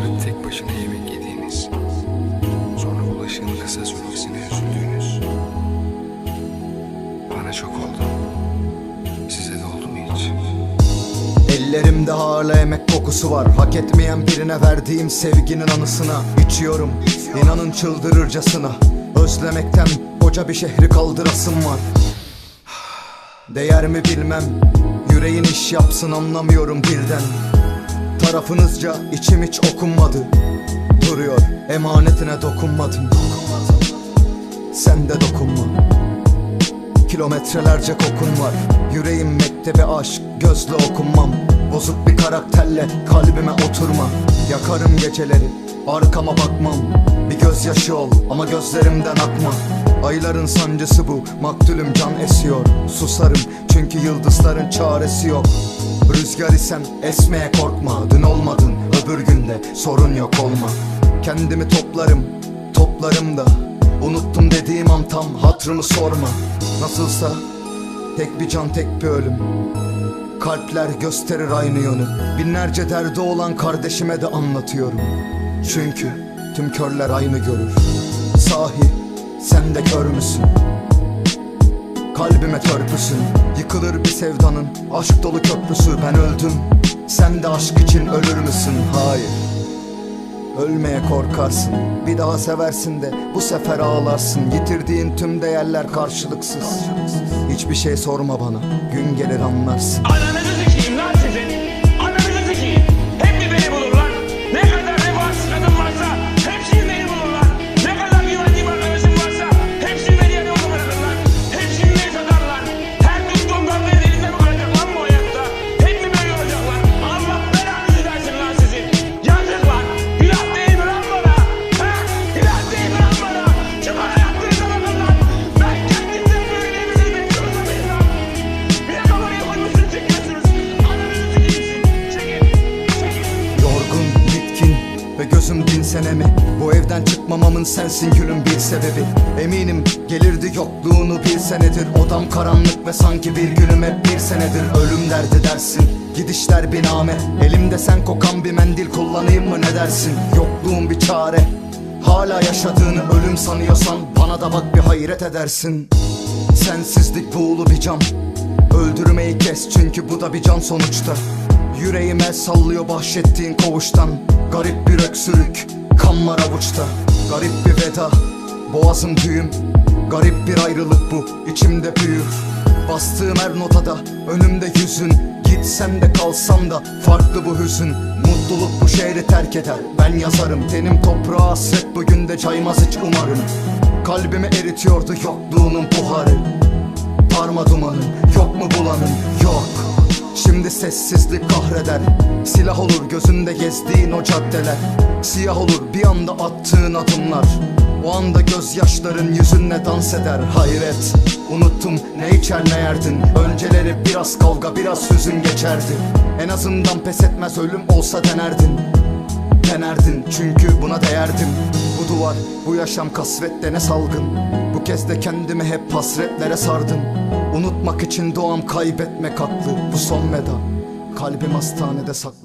Sonra tek başına yemek yediğiniz, sonra bulaşığın kısa sürmesine üzüldüğünüz. Bana çok oldu. Size de oldu mu hiç? Ellerimde hala emek kokusu var. Hak etmeyen birine verdiğim sevginin anısına içiyorum, inanın çıldırırcasına. Özlemekten koca bir şehri kaldırasım var. Değer mi bilmem, yüreğin iş yapsın anlamıyorum birden. Tarafınızca içim hiç okunmadı. Duruyor, emanetine dokunmadım. Sen de dokunma. Kilometrelerce kokun var. Yüreğim mektebi aşk, gözle okunmam. Bozuk bir karakterle kalbime oturma. Yakarım geceleri, arkama bakmam. Bir gözyaşı ol ama gözlerimden akma. Ayların sancısı bu, maktulüm can esiyor. Susarım çünkü yıldızların çaresi yok. Rüzgar isem esmeye korkma. Dün olmadın, öbür günde sorun yok olma. Kendimi toplarım da unuttum dediğim an tam hatrımı sorma. Nasılsa tek bir can tek bir ölüm. Kalpler gösterir aynı yönü. Binlerce derdi olan kardeşime de anlatıyorum. Çünkü tüm körler aynı görür. Sahi sen de kör müsün? Kalbime törpüsün. Yıkılır bir sevdanın aşk dolu köprüsü. Ben öldüm, sen de aşk için ölür müsün? Hayır, ölmeye korkarsın. Bir daha seversin de bu sefer ağlarsın. Yitirdiğin tüm değerler karşılıksız. Hiçbir şey sorma bana, gün gelir anlarsın. Ananızı sikeyim lan sizin. Ananızı sikeyim. Hep bir beni bulurlar. Ne kadar vefasız kadın varsa hepsini beni bulurlar. Ne kadar güvendiğim arkadaşım varsa hepsini beni yanıma bırakırlar. Hepsini beni satarlar. Her tuttuğumdan beri elinde mi kalacak lan bu hayatta? Hep mi böyle olacaklar? Allah belanızı versin lan sizin. Yazık lan. Günah değil mi lan bana? He? Günah değil mi lan bana? Şu bana yaptığınıza bakın lan. Ben kendimden böyleyimizin bekliyoruz benim lan. Bir de kafayı koymuşsun çekiyorsunuz. Ananızı sikeyim. Çekin. Çekin. Yorgun, bitkin ve gözüm dinsene mi? Bu evden çıkmamamın sensin gülüm bir sebebi. Eminim gelirdi yokluğunu bir senedir. Odam karanlık ve sanki bir günüm hep bir senedir. Ölüm derdi dersin, gidişler biname. Elimde sen kokan bir mendil kullanayım mı ne dersin? Yokluğun bir çare, hala yaşadığını ölüm sanıyorsan bana da bak bir hayret edersin. Sensizlik buğulu bir cam, öldürmeyi kes çünkü bu da bir can sonuçta. Yüreğim el sallıyor bahşettiğin koğuştan. Garip bir öksürük, kan var avuçta. Garip bir veda, boğazım düğüm. Garip bir ayrılık bu, içimde büyür. Bastığım her notada, önümde yüzün. Gitsem de kalsam da farklı bu hüzün. Mutluluk bu şehri terk eder, ben yazarım. Tenim toprağa hasret, bugün de caymaz hiç umarım. Kalbimi eritiyordu yokluğunun buharı. Parma dumanın, yok mu bulanın? Yok. Şimdi sessizlik kahreder. Silah olur gözünde gezdiğin o caddeler. Siyah olur bir anda attığın adımlar. O anda gözyaşların yüzünle dans eder. Hayret, unuttum ne içer ne yerdin. Önceleri biraz kavga biraz hüzün geçerdi. En azından pes etmez ölüm olsa denerdin. Denerdin çünkü buna değerdim. Bu duvar, bu yaşam kasvette ne salgın. Bu kez de kendimi hep hasretlere sardım. Unutmak için doğam kaybetmek haklı. Bu son veda, kalbim hastanede saklı.